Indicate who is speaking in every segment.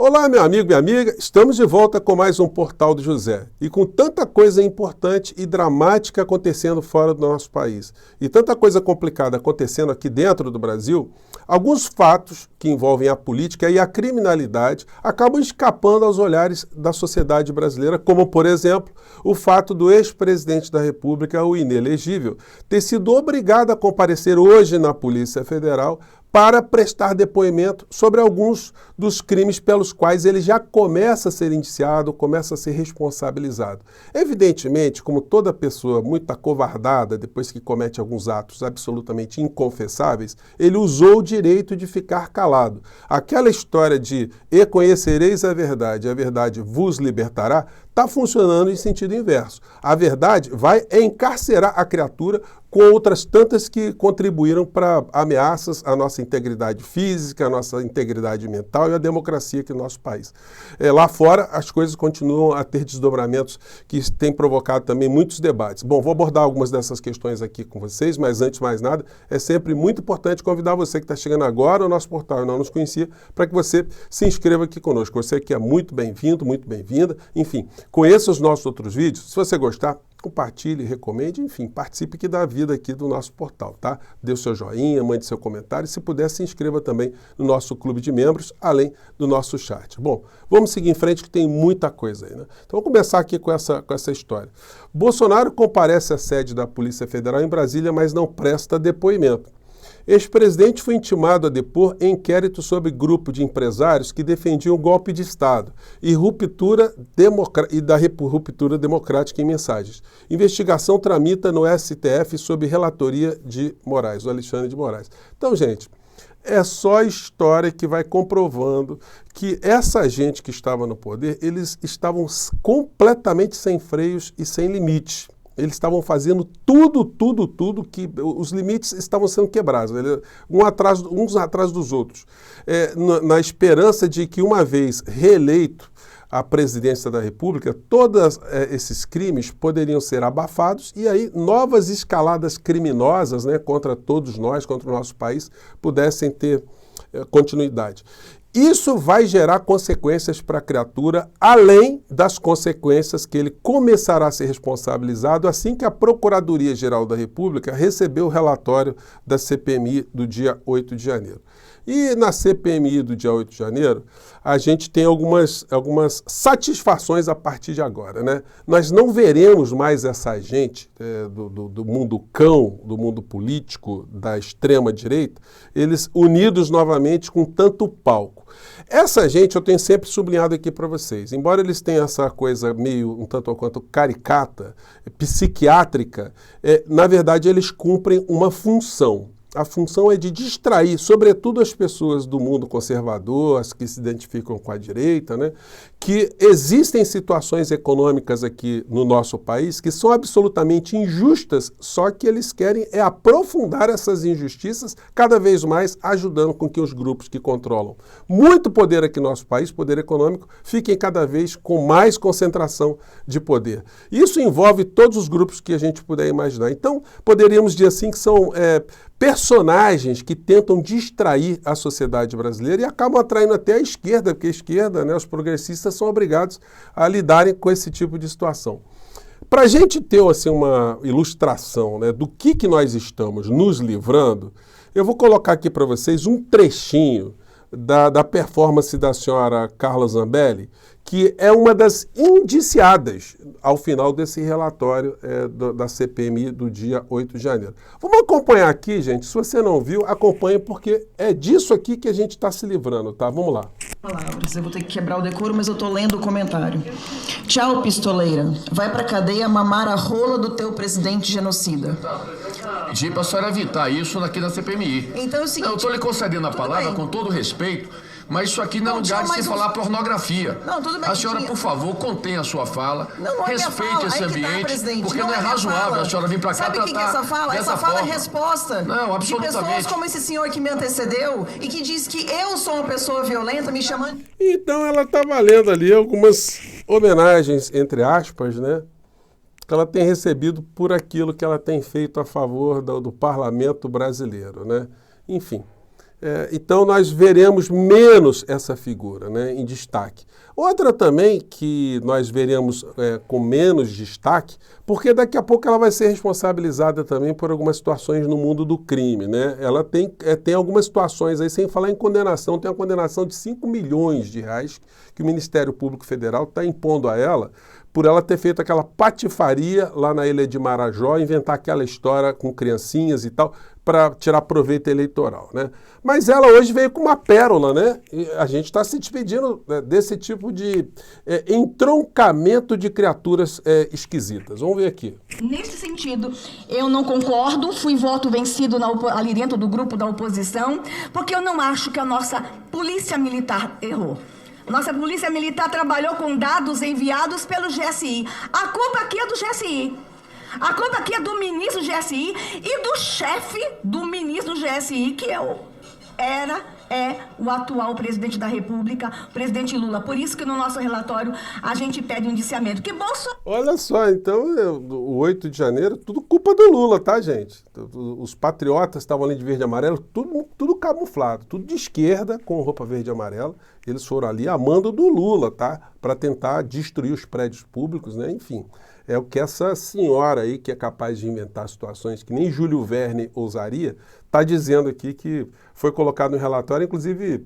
Speaker 1: Olá, meu amigo, minha amiga, estamos de volta com mais um Portal do José. E com tanta coisa importante e dramática acontecendo fora do nosso país, e tanta coisa complicada acontecendo aqui dentro do Brasil, alguns fatos que envolvem a política e a criminalidade acabam escapando aos olhares da sociedade brasileira, como, por exemplo, o fato do ex-presidente da República, o inelegível, ter sido obrigado a comparecer hoje na Polícia Federal para prestar depoimento sobre alguns dos crimes pelos quais ele já começa a ser indiciado, começa a ser responsabilizado. Evidentemente, como toda pessoa muito acovardada depois que comete alguns atos absolutamente inconfessáveis, ele usou o direito de ficar calado. Aquela história de "e conhecereis a verdade vos libertará", está funcionando em sentido inverso. A verdade vai encarcerar a criatura com outras tantas que contribuíram para ameaças à nossa integridade física, à nossa integridade mental e à democracia aqui no nosso país. Lá fora, as coisas continuam a ter desdobramentos que têm provocado também muitos debates. Bom, vou abordar algumas dessas questões aqui com vocês, mas antes de mais nada, é sempre muito importante convidar você que está chegando agora ao nosso portal e não nos conhecia, para que você se inscreva aqui conosco. Você que é muito bem-vindo, muito bem-vinda. Enfim, conheça os nossos outros vídeos. Se você gostar, compartilhe, recomende, enfim, participe aqui da vida aqui do nosso portal, tá? Dê o seu joinha, mande seu comentário e, se puder, se inscreva também no nosso clube de membros, além do nosso chat. Bom, vamos seguir em frente que tem muita coisa aí, né? Então vamos começar aqui com essa história. Bolsonaro comparece à sede da Polícia Federal em Brasília, mas não presta depoimento. Ex-presidente foi intimado a depor em inquérito sobre grupo de empresários que defendiam o golpe de Estado e ruptura democrática em mensagens. Investigação tramita no STF sob relatoria de Moraes, o Alexandre de Moraes. Então, gente, é só história que vai comprovando que essa gente que estava no poder, eles estavam completamente sem freios e sem limites. Eles estavam fazendo tudo que os limites estavam sendo quebrados, uns atrás dos outros, na esperança de que, uma vez reeleito à presidência da República, todos esses crimes poderiam ser abafados e aí novas escaladas criminosas, né, contra todos nós, contra o nosso país, pudessem ter continuidade. Isso vai gerar consequências para a criatura, além das consequências que ele começará a ser responsabilizado assim que a Procuradoria-Geral da República recebeu o relatório da CPMI do dia 8 de janeiro. E na CPMI do dia 8 de janeiro, a gente tem algumas satisfações a partir de agora, né? Nós não veremos mais essa gente do mundo cão, do mundo político, da extrema-direita, eles unidos novamente com tanto palco. Essa gente eu tenho sempre sublinhado aqui para vocês, embora eles tenham essa coisa meio um tanto ou quanto caricata, psiquiátrica, na verdade eles cumprem uma função. A função é de distrair, sobretudo as pessoas do mundo conservador, as que se identificam com a direita, né? Que existem situações econômicas aqui no nosso país que são absolutamente injustas, só que eles querem aprofundar essas injustiças, cada vez mais ajudando com que os grupos que controlam muito poder aqui no nosso país, poder econômico, fiquem cada vez com mais concentração de poder. Isso envolve todos os grupos que a gente puder imaginar. Então, poderíamos dizer assim que são personagens que tentam distrair a sociedade brasileira e acabam atraindo até a esquerda, porque a esquerda, né, os progressistas são obrigados a lidarem com esse tipo de situação. Para a gente ter assim, uma ilustração, né, do que nós estamos nos livrando, eu vou colocar aqui para vocês um trechinho da performance da senhora Carla Zambelli, que é uma das indiciadas ao final desse relatório da CPMI do dia 8 de janeiro. Vamos acompanhar aqui, gente. Se você não viu, acompanhe, porque é disso aqui que a gente está se livrando, tá? Vamos lá.
Speaker 2: Palavras, eu vou ter que quebrar o decoro, mas eu tô lendo o comentário. Tchau, pistoleira. Vai pra cadeia mamar a rola do teu presidente genocida.
Speaker 3: Pedi para a senhora evitar isso aqui na CPMI.
Speaker 2: Então é o seguinte...
Speaker 3: Eu estou lhe concedendo a palavra
Speaker 2: bem.
Speaker 3: Com todo respeito, mas isso aqui não é lugar de se falar pornografia.
Speaker 2: Não, tudo bem.
Speaker 3: A senhora, por favor, contenha a sua fala.
Speaker 2: Não é
Speaker 3: respeite esse ambiente, porque não é
Speaker 2: razoável
Speaker 3: a senhora vir para cá
Speaker 2: tratar. Sabe o que é essa fala? Essa fala é resposta
Speaker 3: não,
Speaker 2: de pessoas como esse senhor que me antecedeu e que diz que eu sou uma pessoa violenta, me chamando...
Speaker 1: Então ela está valendo ali algumas homenagens, entre aspas, né? Que ela tem recebido por aquilo que ela tem feito a favor do parlamento brasileiro, né? Enfim, Então, nós veremos menos essa figura, né, em destaque. Outra também que nós veremos com menos destaque, porque daqui a pouco ela vai ser responsabilizada também por algumas situações no mundo do crime, né? Ela tem algumas situações aí, sem falar em condenação, tem a condenação de 5 milhões de reais que o Ministério Público Federal está impondo a ela, por ela ter feito aquela patifaria lá na Ilha de Marajó, inventar aquela história com criancinhas e tal, para tirar proveito eleitoral, né? Mas ela hoje veio com uma pérola, né? E a gente está se despedindo desse tipo de entroncamento de criaturas esquisitas. Vamos ver aqui.
Speaker 4: Nesse sentido, eu não concordo, fui voto vencido ali dentro do grupo da oposição, porque eu não acho que a nossa polícia militar errou. Nossa polícia militar trabalhou com dados enviados pelo GSI. A culpa aqui é do GSI. A culpa aqui é do ministro do GSI e do chefe do ministro do GSI, que é o atual presidente da República, o presidente Lula. Por isso que no nosso relatório a gente pede um indiciamento. Que Bolsonaro...
Speaker 1: Olha só, então, o 8 de janeiro, tudo culpa do Lula, tá, gente? Os patriotas estavam ali de verde e amarelo, tudo camuflado, tudo de esquerda, com roupa verde e amarela. Eles foram ali a mando do Lula, tá? Para tentar destruir os prédios públicos, né? Enfim, é o que essa senhora aí, que é capaz de inventar situações que nem Júlio Verne ousaria, está dizendo aqui que foi colocado no relatório, inclusive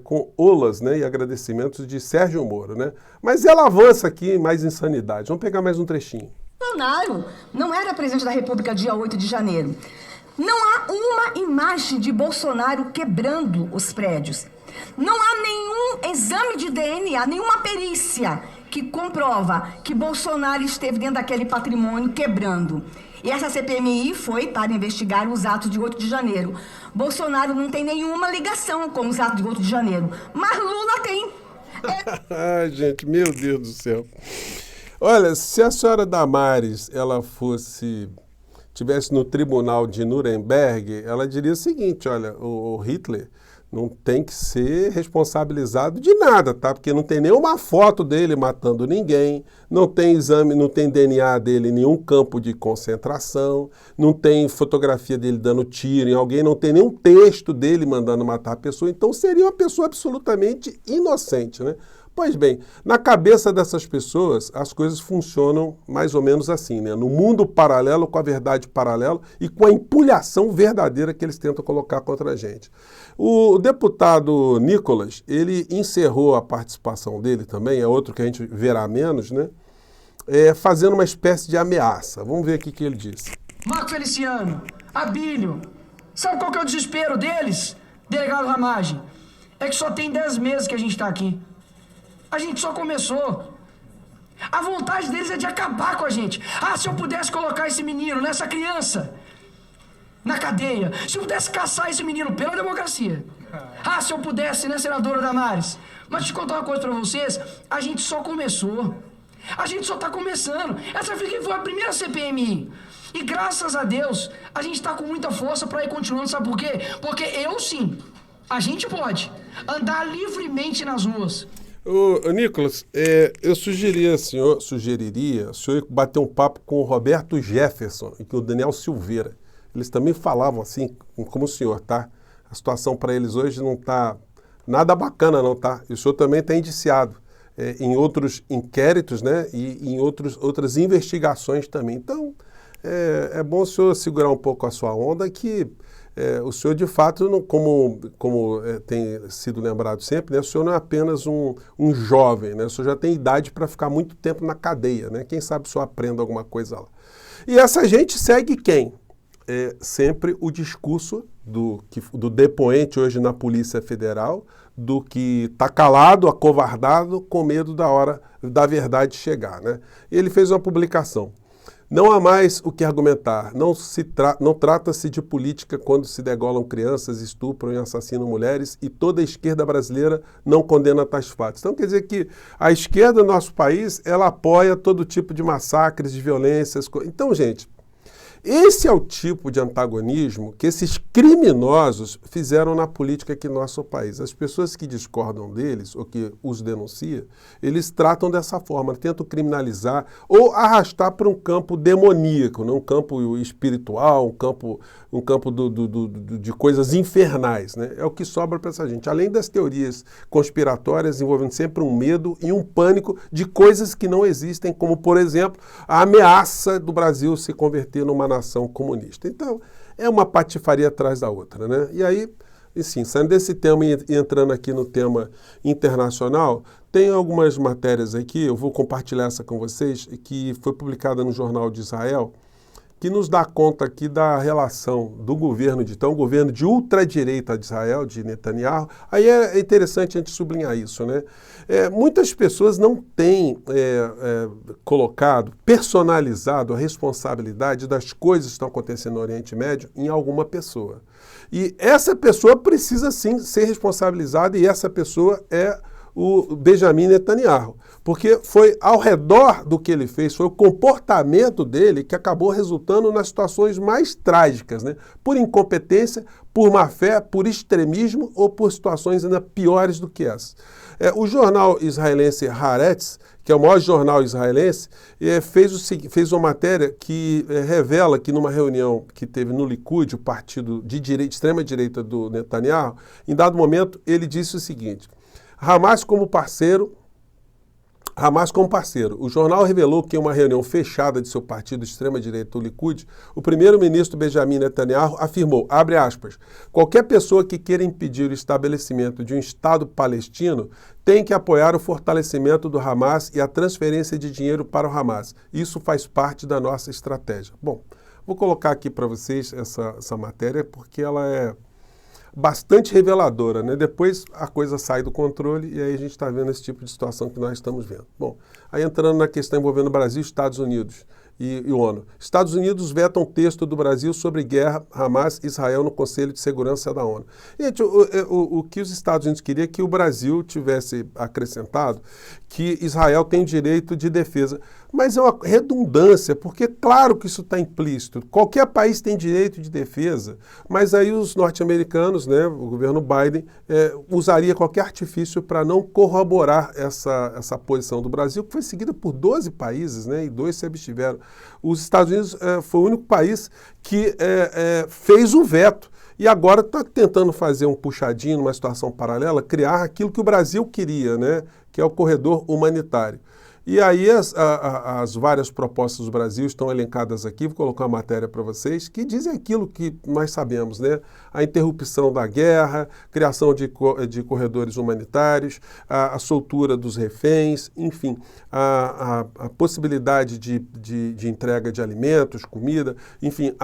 Speaker 1: com olas, né, e agradecimentos de Sérgio Moro, né? Mas ela avança aqui em mais insanidade. Vamos pegar mais um trechinho.
Speaker 4: Bolsonaro não era presidente da República dia 8 de janeiro. Não há uma imagem de Bolsonaro quebrando os prédios. Não há nenhum exame de DNA, nenhuma perícia que comprova que Bolsonaro esteve dentro daquele patrimônio quebrando. E essa CPMI foi para investigar os atos de 8 de janeiro. Bolsonaro não tem nenhuma ligação com os atos de 8 de janeiro, mas Lula tem.
Speaker 1: Ai, gente, meu Deus do céu. Olha, se a senhora Damares, ela tivesse no tribunal de Nuremberg, ela diria o seguinte, olha, o Hitler não tem que ser responsabilizado de nada, tá? Porque não tem nenhuma foto dele matando ninguém, não tem exame, não tem DNA dele em nenhum campo de concentração, não tem fotografia dele dando tiro em alguém, não tem nenhum texto dele mandando matar a pessoa, então seria uma pessoa absolutamente inocente, né? Pois bem, na cabeça dessas pessoas, as coisas funcionam mais ou menos assim, né? No mundo paralelo, com a verdade paralela e com a empulhação verdadeira que eles tentam colocar contra a gente. O deputado Nicolas, ele encerrou a participação dele também, é outro que a gente verá menos, né? Fazendo uma espécie de ameaça. Vamos ver aqui o que ele disse.
Speaker 5: Marco Feliciano, Abílio, sabe qual que é o desespero deles, delegado Ramagem? É que só tem 10 meses que a gente está aqui. A gente só começou. A vontade deles é de acabar com a gente. Ah, se eu pudesse colocar esse menino, essa criança, na cadeia. Se eu pudesse caçar esse menino pela democracia. Ah, se eu pudesse, né, senadora Damares? Mas deixa eu contar uma coisa pra vocês. A gente só começou. A gente só tá começando. Essa foi a primeira CPMI. E graças a Deus, a gente tá com muita força pra ir continuando. Sabe por quê? Porque eu sim, a gente pode andar livremente nas ruas.
Speaker 1: Ô, Nicolas, eu sugeriria o senhor bater um papo com o Roberto Jefferson e com o Daniel Silveira. Eles também falavam assim, como o senhor, tá? A situação para eles hoje não tá nada bacana, não, tá? E o senhor também está indiciado em outros inquéritos, né? E em outras investigações também. Então, é bom o senhor segurar um pouco a sua onda que... o senhor, de fato, como tem sido lembrado sempre, né, o senhor não é apenas um jovem, né, o senhor já tem idade para ficar muito tempo na cadeia, né, quem sabe o senhor aprenda alguma coisa lá. E essa gente segue quem? Sempre o discurso do depoente hoje na Polícia Federal, do que está calado, acovardado, com medo da hora da verdade chegar, né? Ele fez uma publicação. Não há mais o que argumentar, não trata-se de política quando se degolam crianças, estupram e assassinam mulheres e toda a esquerda brasileira não condena tais fatos. Então quer dizer que a esquerda do nosso país, ela apoia todo tipo de massacres, de violências. Então, gente, Esse é o tipo de antagonismo que esses criminosos fizeram na política aqui no nosso país. As pessoas que discordam deles, ou que os denunciam, eles tratam dessa forma, tentam criminalizar ou arrastar para um campo demoníaco, né? Um campo espiritual, um campo de coisas infernais, né? É o que sobra para essa gente. Além das teorias conspiratórias envolvendo sempre um medo e um pânico de coisas que não existem, como, por exemplo, a ameaça do Brasil se converter numa nação comunista. Então, é uma patifaria atrás da outra, né? E aí, sim, saindo desse tema e entrando aqui no tema internacional, tem algumas matérias aqui, eu vou compartilhar essa com vocês, que foi publicada no Jornal de Israel, que nos dá conta aqui da relação do governo o governo de ultradireita de Israel, de Netanyahu. Aí é interessante a gente sublinhar isso, né? Muitas pessoas não têm colocado, personalizado a responsabilidade das coisas que estão acontecendo no Oriente Médio em alguma pessoa. E essa pessoa precisa, sim, ser responsabilizada, e essa pessoa é o Benjamin Netanyahu, porque foi ao redor do que ele fez, foi o comportamento dele que acabou resultando nas situações mais trágicas, né? Por incompetência, por má fé, por extremismo ou por situações ainda piores do que essa. O jornal israelense Haaretz, que é o maior jornal israelense, fez uma matéria que revela que numa reunião que teve no Likud, o partido de extrema-direita do Netanyahu, em dado momento ele disse o seguinte: Hamas como parceiro. O jornal revelou que em uma reunião fechada de seu partido de extrema-direita, o Likud, o primeiro-ministro Benjamin Netanyahu afirmou, abre aspas, qualquer pessoa que queira impedir o estabelecimento de um Estado palestino tem que apoiar o fortalecimento do Hamas e a transferência de dinheiro para o Hamas. Isso faz parte da nossa estratégia. Bom, vou colocar aqui para vocês essa matéria porque ela é bastante reveladora, né? Depois a coisa sai do controle e aí a gente está vendo esse tipo de situação que nós estamos vendo. Bom, aí entrando na questão envolvendo Brasil, Estados Unidos e ONU. Estados Unidos vetam texto do Brasil sobre guerra Hamas-Israel no Conselho de Segurança da ONU. Gente, o que os Estados Unidos queriam é que o Brasil tivesse acrescentado que Israel tem direito de defesa. Mas é uma redundância, porque claro que isso está implícito. Qualquer país tem direito de defesa, mas aí os norte-americanos, né, o governo Biden, usaria qualquer artifício para não corroborar essa posição do Brasil, que foi seguida por 12 países, né, e 2 se abstiveram. Os Estados Unidos foi o único país que fez o veto. E agora está tentando fazer um puxadinho numa situação paralela, criar aquilo que o Brasil queria, né, que é o corredor humanitário. E aí as várias propostas do Brasil estão elencadas aqui, vou colocar uma matéria para vocês, que dizem aquilo que nós sabemos, né? A interrupção da guerra, criação de corredores humanitários, a soltura dos reféns, enfim, a possibilidade de entrega de alimentos, comida, enfim,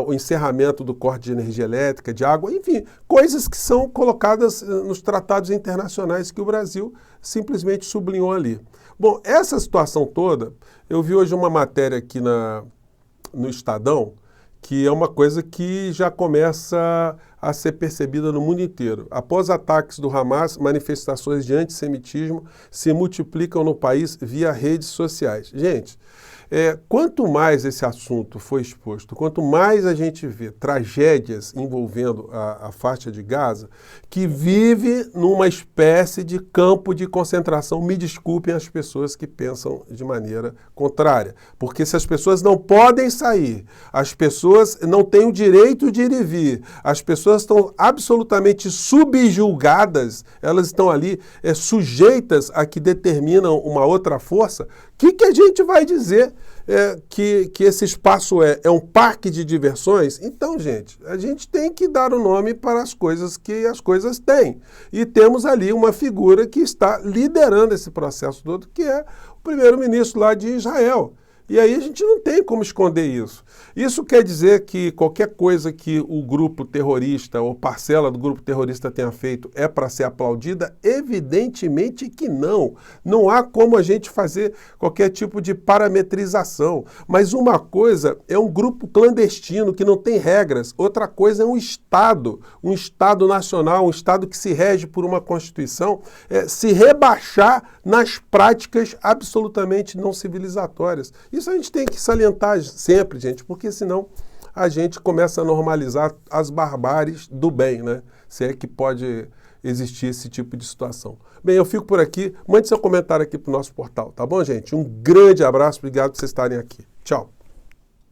Speaker 1: o encerramento do corte de energia elétrica, de água, enfim, coisas que são colocadas nos tratados internacionais que o Brasil simplesmente sublinhou ali. Bom, essa situação toda, eu vi hoje uma matéria aqui no Estadão, que é uma coisa que já começa a ser percebida no mundo inteiro. Após ataques do Hamas, manifestações de antissemitismo se multiplicam no país via redes sociais. Gente, quanto mais esse assunto foi exposto, quanto mais a gente vê tragédias envolvendo a faixa de Gaza, que vive numa espécie de campo de concentração, me desculpem as pessoas que pensam de maneira contrária, porque se as pessoas não podem sair, as pessoas não têm o direito de ir e vir, as pessoas estão absolutamente subjulgadas, elas estão ali sujeitas a que determinam uma outra força, o que a gente vai dizer que esse espaço é um parque de diversões? Então, gente, a gente tem que dar o nome para as coisas que as coisas têm. E temos ali uma figura que está liderando esse processo todo, que é o primeiro-ministro lá de Israel. E aí a gente não tem como esconder isso. Isso quer dizer que qualquer coisa que o grupo terrorista ou parcela do grupo terrorista tenha feito é para ser aplaudida? Evidentemente que não. Não há como a gente fazer qualquer tipo de parametrização. Mas uma coisa é um grupo clandestino que não tem regras. Outra coisa é um Estado nacional, um Estado que se rege por uma Constituição, se rebaixar nas práticas absolutamente não civilizatórias. Isso a gente tem que salientar sempre, gente, porque senão a gente começa a normalizar as barbáries do bem, né? Se é que pode existir esse tipo de situação. Bem, eu fico por aqui. Mande seu comentário aqui para o nosso portal, tá bom, gente? Um grande abraço, obrigado por vocês estarem aqui. Tchau.